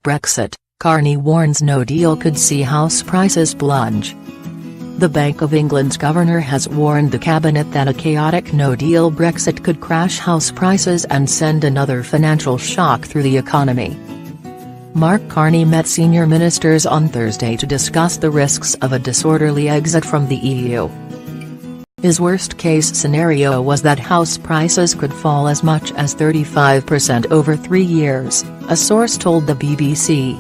Brexit, Carney warns no deal could see house prices plunge. The Bank of England's governor has warned the cabinet that a chaotic no-deal Brexit could crash house prices and send another financial shock through the economy. Mark Carney met senior ministers on Thursday to discuss the risks of a disorderly exit from the EU. His worst-case scenario was that house prices could fall as much as 35% over 3 years, a source told the BBC.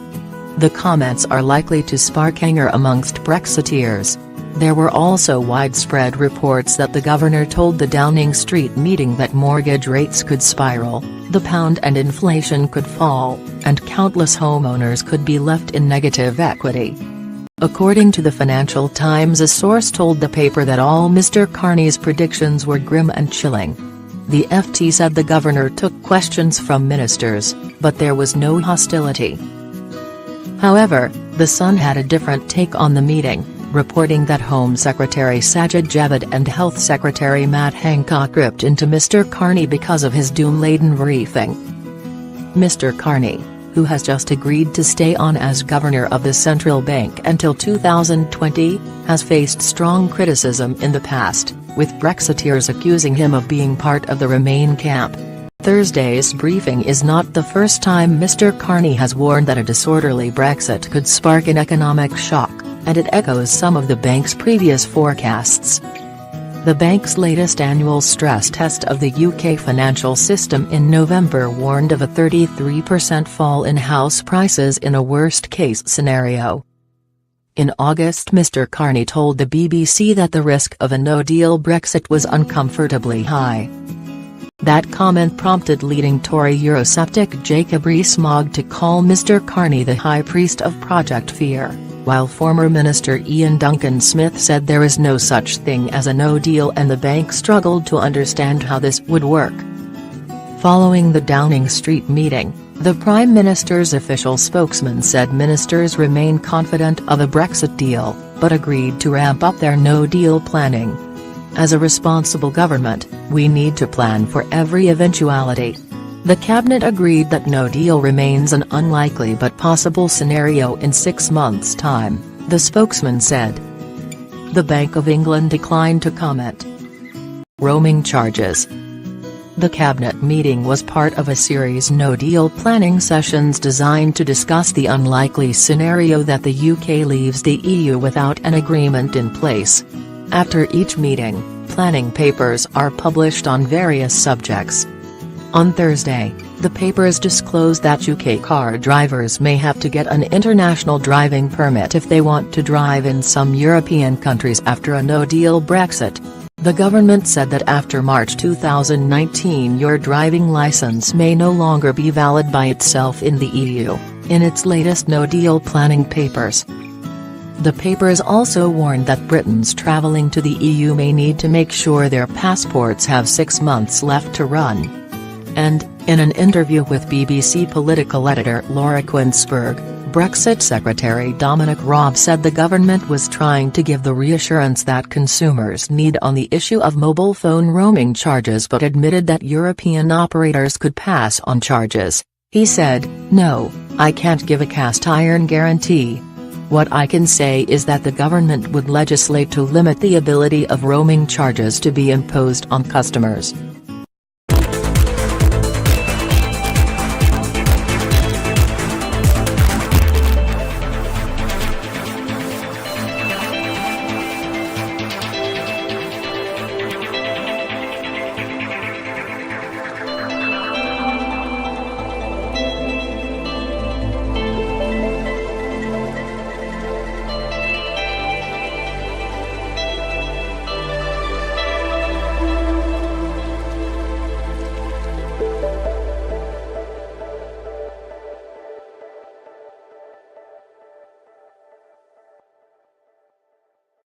The comments are likely to spark anger amongst Brexiteers. There were also widespread reports that the governor told the Downing Street meeting that mortgage rates could spiral, the pound and inflation could fall, and countless homeowners could be left in negative equity. According to the Financial Times, a source told the paper that all Mr. Carney's predictions were grim and chilling. The FT said the governor took questions from ministers, but there was no hostility. However, The Sun had a different take on the meeting, reporting that Home Secretary Sajid Javid and Health Secretary Matt Hancock ripped into Mr. Carney because of his doom-laden briefing. Mr. Carney, who has just agreed to stay on as governor of the central bank until 2020, has faced strong criticism in the past, with Brexiteers accusing him of being part of the Remain camp. Thursday's briefing is not the first time Mr. Carney has warned that a disorderly Brexit could spark an economic shock, and it echoes some of the bank's previous forecasts. The bank's latest annual stress test of the UK financial system in November warned of a 33% fall in house prices in a worst-case scenario. In August, Mr. Carney told the BBC that the risk of a no-deal Brexit was uncomfortably high. That comment prompted leading Tory Eurosceptic Jacob Rees-Mogg to call Mr. Carney the high priest of Project Fear, while former Minister Ian Duncan-Smith said there is no such thing as a no-deal and the bank struggled to understand how this would work. Following the Downing Street meeting, the Prime Minister's official spokesman said ministers remain confident of a Brexit deal, but agreed to ramp up their no-deal planning. As a responsible government, we need to plan for every eventuality. The cabinet agreed that no deal remains an unlikely but possible scenario in 6 months' time, the spokesman said. The Bank of England declined to comment. Roaming charges. The cabinet meeting was part of a series no-deal planning sessions designed to discuss the unlikely scenario that the UK leaves the EU without an agreement in place. After each meeting, planning papers are published on various subjects. On Thursday, the papers disclosed that UK car drivers may have to get an international driving permit if they want to drive in some European countries after a no-deal Brexit. The government said that after March 2019 your driving licence may no longer be valid by itself in the EU, in its latest no-deal planning papers. The papers also warned that Britons travelling to the EU may need to make sure their passports have 6 months left to run. And, in an interview with BBC political editor Laura Quinsberg, Brexit Secretary Dominic Raab said the government was trying to give the reassurance that consumers need on the issue of mobile phone roaming charges but admitted that European operators could pass on charges. He said, "No, I can't give a cast-iron guarantee. What I can say is that the government would legislate to limit the ability of roaming charges to be imposed on customers."